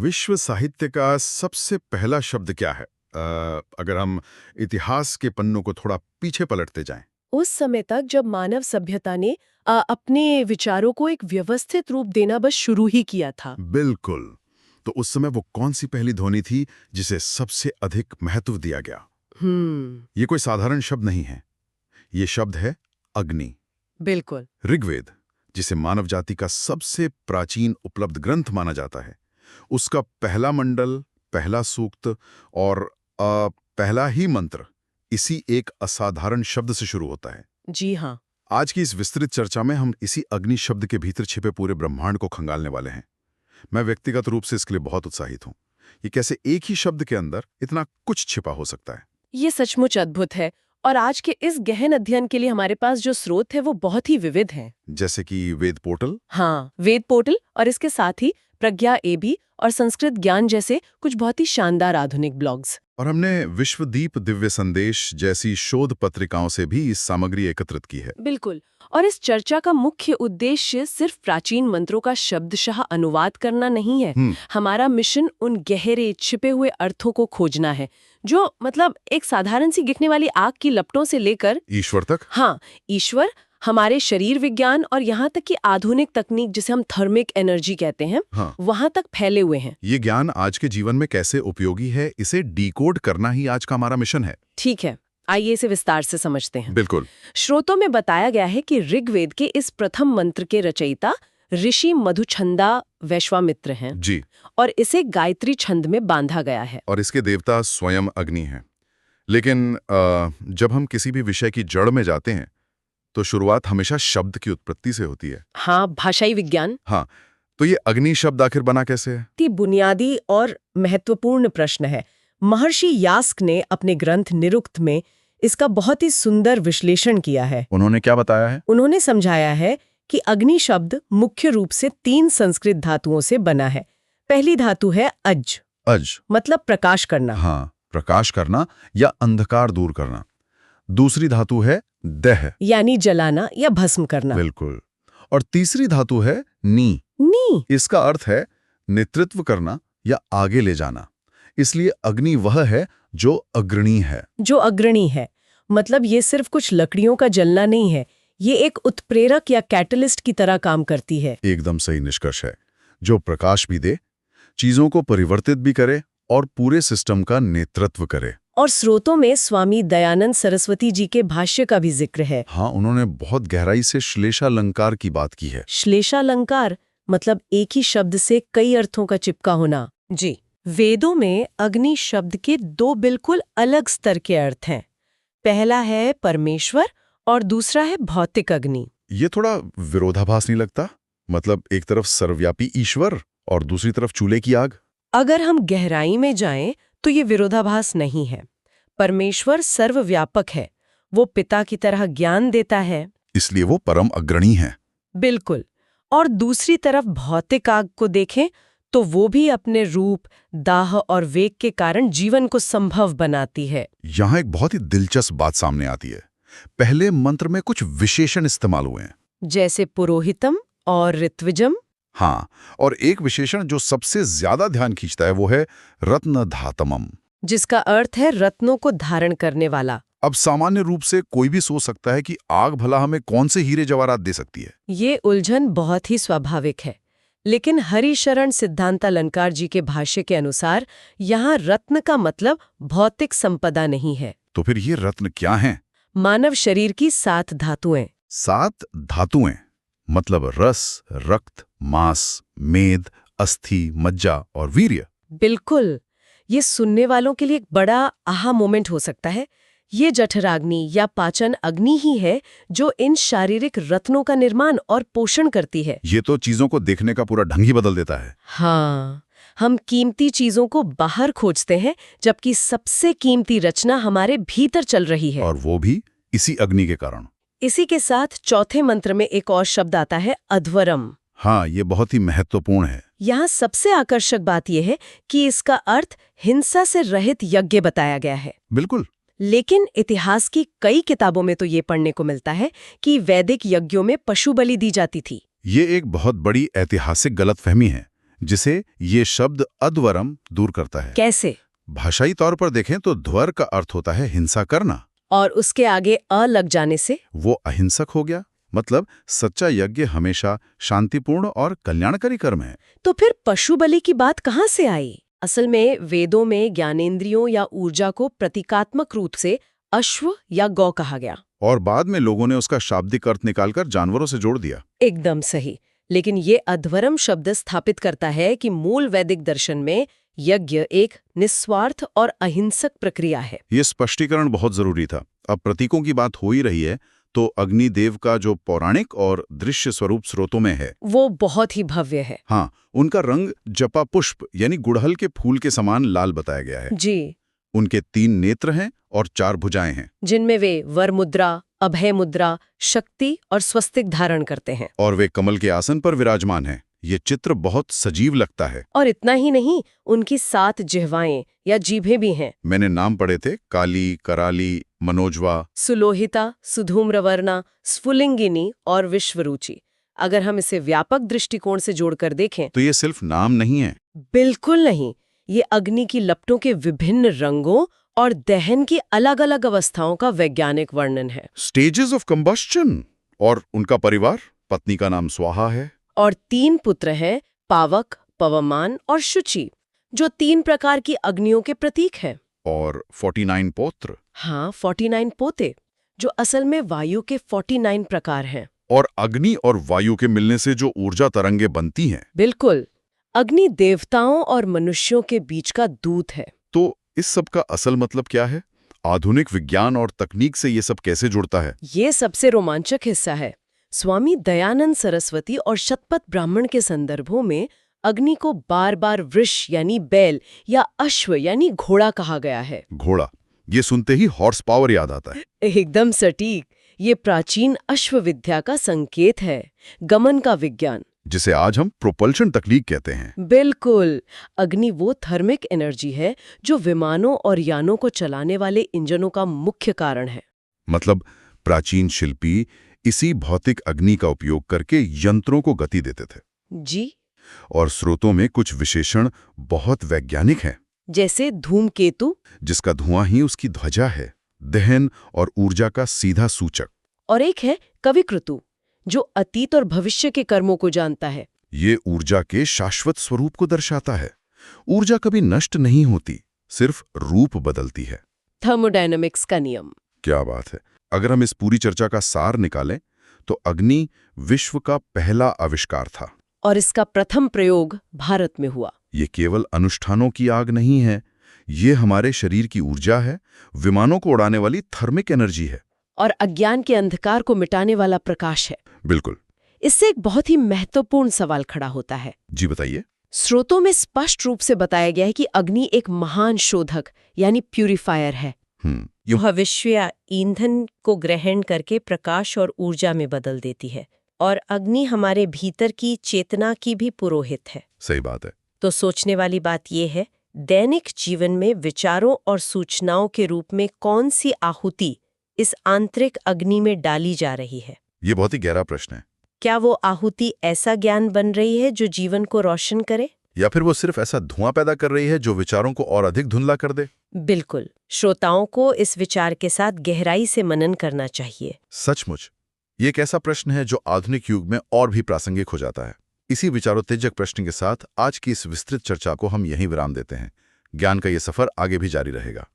विश्व साहित्य का सबसे पहला शब्द क्या है? अगर हम इतिहास के पन्नों को थोड़ा पीछे पलटते जाएं। उस समय तक जब मानव सभ्यता ने अपने विचारों को एक व्यवस्थित रूप देना बस शुरू ही किया था। बिल्कुल। तो उस समय वो कौन सी पहली ध्वनि थी जिसे सबसे अधिक महत्व दिया गया? ये कोई साधारण शब्द नहीं है। ये शब्द है अग्नि। बिल्कुल। ऋग्वेद, जिसे मानव जाति का सबसे प्राचीन उपलब्ध ग्रंथ माना जाता है, उसका पहला मंडल, पहला सूक्त और पहला ही मंत्र इसी एक असाधारण शब्द से शुरू होता है। जी हाँ। आज की इस विस्तृत चर्चा में हम इसी अग्नि शब्द के भीतर छिपे पूरे ब्रह्मांड को खंगालने वाले हैं। मैं व्यक्तिगत रूप से इसके लिए बहुत उत्साहित हूं। ये कैसे एक ही शब्द के अंदर इतना कुछ छिपा हो सकता है। ये सचमुच अद्भुत है और आज के इस गहन अध्ययन के लिए हमारे पास जो स्रोत है वो बहुत ही विविध हैं। जैसे कि वेद पोर्टल। हाँ, वेद पोर्टल और इसके साथ ही प्रज्ञा एबी और संस्कृत ज्ञान जैसे कुछ बहुत ही शानदार आधुनिक ब्लॉग्स। और हमने विश्वदीप दिव्य संदेश जैसी शोध पत्रिकाओं से भी इस सामग्री एकत्रित की है। बिल्कुल। और इस चर्चा का मुख्य उद्देश्य सिर्फ प्राचीन मंत्रों का शब्दशः अनुवाद करना नहीं है। हमारा मिशन उन गहरे छिपे हुए अर्थों को खोजना है जो मतलब एक साधारण सी दिखने वाली आग की लपटों से लेकर ईश्वर तक। हाँ, ईश्वर, हमारे शरीर विज्ञान और यहाँ तक कि आधुनिक तकनीक जिसे हम थर्मिक एनर्जी कहते हैं, हाँ। वहाँ तक फैले हुए हैं। ये ज्ञान आज के जीवन में कैसे उपयोगी है, इसे डिकोड करना ही आज का हमारा मिशन है। ठीक है, आइए इसे विस्तार से समझते हैं। बिल्कुल। स्रोतों में बताया गया है कि ऋग्वेद के इस प्रथम मंत्र के रचयिता ऋषि मधुछंदा वैश्वामित्र हैं। जी। और इसे गायत्री छंद में बांधा गया है। और इसके देवता स्वयं अग्नि हैं। लेकिन जब हम किसी भी विषय की जड़ में जाते हैं तो शुरुआत हमेशा शब्द की उत्पत्ति से होती है। हाँ, भाषाई विज्ञान। हाँ, तो ये अग्नि शब्द आखिर बना कैसे है? ये बुनियादी और महत्वपूर्ण प्रश्न है। महर्षि यास्क ने अपने ग्रंथ निरुक्त में इसका बहुत ही सुंदर विश्लेषण किया है। उन्होंने क्या बताया है? उन्होंने समझाया है कि अग्नि शब्द मुख्य रूप से 3 संस्कृत धातुओं से बना है। पहली धातु है अज। अज मतलब प्रकाश करना। हाँ, प्रकाश करना या अंधकार दूर करना। दूसरी धातु है दह, यानी जलाना या भस्म करना। बिल्कुल। और तीसरी धातु है नी। नी, इसका अर्थ है नेतृत्व करना या आगे ले जाना। इसलिए अग्नि वह है जो अग्रणी है। जो अग्रणी है मतलब ये सिर्फ कुछ लकड़ियों का जलना नहीं है, ये एक उत्प्रेरक या कैटलिस्ट की तरह काम करती है। एकदम सही निष्कर्ष है। जो प्रकाश भी दे, चीजों को परिवर्तित भी करे और पूरे सिस्टम का नेतृत्व करे। और स्रोतों में स्वामी दयानंद सरस्वती जी के भाष्य का भी जिक्र है। हाँ, उन्होंने बहुत गहराई से श्लेषालंकार की बात की है। श्लेषालंकार मतलब एक ही शब्द से कई अर्थों का चिपका होना। जी। वेदों में अग्नि शब्द के 2 बिल्कुल अलग स्तर के अर्थ हैं। पहला है परमेश्वर और दूसरा है भौतिक अग्नि। ये थोड़ा विरोधाभास नहीं लगता? मतलब एक तरफ सर्वव्यापी ईश्वर और दूसरी तरफ चूल्हे की आग। अगर हम गहराई में जाएं तो ये विरोधाभास नहीं है। परमेश्वर सर्वव्यापक है, वो पिता की तरह ज्ञान देता है, इसलिए वो परम अग्रणी है। बिल्कुल। और दूसरी तरफ भौतिक आग को देखें तो वो भी अपने रूप, दाह और वेग के कारण जीवन को संभव बनाती है। यहाँ एक बहुत ही दिलचस्प बात सामने आती है। पहले मंत्र में कुछ विशेषण इस्तेमाल हुए हैं, जैसे पुरोहितम और ऋत्विजम। हाँ, और एक विशेषण जो सबसे ज्यादा ध्यान खींचता है वो है रत्न धातमम, जिसका अर्थ है रत्नों को धारण करने वाला। अब सामान्य रूप से कोई भी सोच सकता है कि आग भला हमें कौन से हीरे जवाहरात दे सकती है। ये उलझन बहुत ही स्वाभाविक है, लेकिन हरिशरण सिद्धांतालंकार जी के भाष्य के अनुसार यहाँ रत्न का मतलब भौतिक संपदा नहीं है। तो फिर ये रत्न क्या हैं? मानव शरीर की 7 धातुएं। 7 धातुएं मतलब रस, रक्त, मांस, मेद, अस्थि, मज्जा और वीर्य। बिल्कुल। ये सुनने वालों के लिए एक बड़ा आहा मोमेंट हो सकता है। ये जठराग्नि या पाचन अग्नि ही है जो इन शारीरिक रत्नों का निर्माण और पोषण करती है। ये तो चीजों को देखने का पूरा ढंग ही बदल देता है। हाँ, हम कीमती चीजों को बाहर खोजते हैं जबकि सबसे कीमती रचना हमारे भीतर चल रही है। और वो भी इसी अग्नि के कारण। इसी के साथ चौथे मंत्र में एक और शब्द आता है अध्वरम। हाँ, ये बहुत ही महत्वपूर्ण है। यहाँ सबसे आकर्षक बात यह है कि इसका अर्थ हिंसा से रहित यज्ञ बताया गया है। बिल्कुल। लेकिन इतिहास की कई किताबों में तो ये पढ़ने को मिलता है कि वैदिक यज्ञों में पशु बलि दी जाती थी। ये एक बहुत बड़ी ऐतिहासिक गलतफहमी है जिसे ये शब्द अध्वरम दूर करता है। कैसे? भाषाई तौर पर देखें तो ध्वर का अर्थ होता है हिंसा करना, और उसके आगे अ लग जाने से वो अहिंसक हो गया। मतलब सच्चा यज्ञ हमेशा शांतिपूर्ण और कल्याणकारी कर्म है। तो फिर पशु बलि की बात कहाँ से आई? असल में वेदों में ज्ञानेंद्रियों या ऊर्जा को प्रतीकात्मक रूप से अश्व या गौ कहा गया। और बाद में लोगों ने उसका शाब्दिक अर्थ निकालकर जानवरों से जोड़ दिया। एकदम सही। लेकिन ये अध्वरम शब्द स्थापित करता है कि मूल वैदिक दर्शन में यज्ञ एक निस्वार्थ और अहिंसक प्रक्रिया है। ये स्पष्टीकरण बहुत जरूरी था। अब प्रतीकों की बात हो ही रही है तो अग्निदेव का जो पौराणिक और दृश्य स्वरूप स्रोतों में है वो बहुत ही भव्य है। हाँ, उनका रंग जपा पुष्प यानी गुड़हल के फूल के समान लाल बताया गया है। जी। उनके 3 नेत्र हैं और 4 भुजाएं हैं, जिनमें वे वर मुद्रा, अभय मुद्रा, शक्ति और स्वस्तिक धारण करते हैं। और वे कमल के आसन पर विराजमान हैं। ये चित्र बहुत सजीव लगता है। और इतना ही नहीं, उनकी 7 जिह्वाएं या जीभें भी हैं। मैंने नाम पढ़े थे, काली, कराली, मनोजवा, सुलोहिता, सुधूम्रवर्णा, स्फुलिंगिनी और विश्वरुचि। अगर हम इसे व्यापक दृष्टिकोण से जोड़कर देखें तो ये सिर्फ नाम नहीं है। बिल्कुल नहीं, ये अग्नि की लपटों के विभिन्न रंगों और दहन की अलग-अलग अवस्थाओं का वैज्ञानिक वर्णन है। Stages of combustion. और उनका परिवार, पत्नी का नाम स्वाहा है और 3 पुत्र हैं, पावक, पवमान और शुचि, जो 3 प्रकार की अग्नियों के प्रतीक हैं। और 49 पौत्र। हाँ, 49 पोते, जो असल में वायु के 49 प्रकार हैं। और अग्नि और वायु के मिलने से जो ऊर्जा तरंगे बनती हैं। बिल्कुल, अग्नि देवताओं और मनुष्यों के बीच का दूत है। तो इस सब का असल मतलब क्या है? आधुनिक विज्ञान और तकनीक से ये सब कैसे जुड़ता है? ये सबसे रोमांचक हिस्सा है। स्वामी दयानंद सरस्वती और शतपथ ब्राह्मण के संदर्भों में अग्नि को बार बार वृष यानी बैल या अश्व यानी घोड़ा कहा गया है। घोड़ा, ये सुनते ही हॉर्स पावर याद आता है। एकदम सटीक। ये प्राचीन अश्व विद्या का संकेत है, गमन का विज्ञान, जिसे आज हम प्रोपल्शन तकनीक कहते हैं। बिल्कुल। अग्नि वो थर्मिक एनर्जी है जो विमानों और यानों को चलाने वाले इंजनों का मुख्य कारण है। मतलब प्राचीन शिल्पी इसी भौतिक अग्नि का उपयोग करके यंत्रों को गति देते थे। जी। और स्रोतों में कुछ विशेषण बहुत वैज्ञानिक हैं, जैसे धूमकेतु, जिसका धुआं ही उसकी ध्वजा है, दहन और ऊर्जा का सीधा सूचक। और एक है कविक्रतु, जो अतीत और भविष्य के कर्मों को जानता है। ये ऊर्जा के शाश्वत स्वरूप को दर्शाता है। ऊर्जा कभी नष्ट नहीं होती, सिर्फ रूप बदलती है। थर्मोडायनामिक्स का नियम। क्या बात है। अगर हम इस पूरी चर्चा का सार निकालें तो अग्नि विश्व का पहला आविष्कार था। और इसका प्रथम प्रयोग भारत में हुआ। ये केवल अनुष्ठानों की आग नहीं है, ये हमारे शरीर की ऊर्जा है, विमानों को उड़ाने वाली थर्मिक एनर्जी है। और अज्ञान के अंधकार को मिटाने वाला प्रकाश है। बिल्कुल। इससे एक बहुत ही महत्वपूर्ण सवाल खड़ा होता है। जी बताइए। स्रोतों में स्पष्ट रूप से बताया गया है कि अग्नि एक महान शोधक यानी प्यूरिफायर है। भविष्य या ईंधन को ग्रहण करके प्रकाश और ऊर्जा में बदल देती है। और अग्नि हमारे भीतर की चेतना की भी पुरोहित है। सही बात है। तो सोचने वाली बात यह है, दैनिक जीवन में विचारों और सूचनाओं के रूप में कौन सी आहुति इस आंतरिक अग्नि में डाली जा रही है? ये बहुत ही गहरा प्रश्न है। क्या वो आहुति ऐसा ज्ञान बन रही है जो जीवन को रोशन करे, या फिर वो सिर्फ ऐसा धुआं पैदा कर रही है जो विचारों को और अधिक धुंधला कर दे? बिल्कुल। श्रोताओं को इस विचार के साथ गहराई से मनन करना चाहिए। सचमुच ये एक ऐसा प्रश्न है जो आधुनिक युग में और भी प्रासंगिक हो जाता है। इसी विचारोत्तेजक प्रश्न के साथ आज की इस विस्तृत चर्चा को हम यहीं विराम देते हैं। ज्ञान का ये सफर आगे भी जारी रहेगा।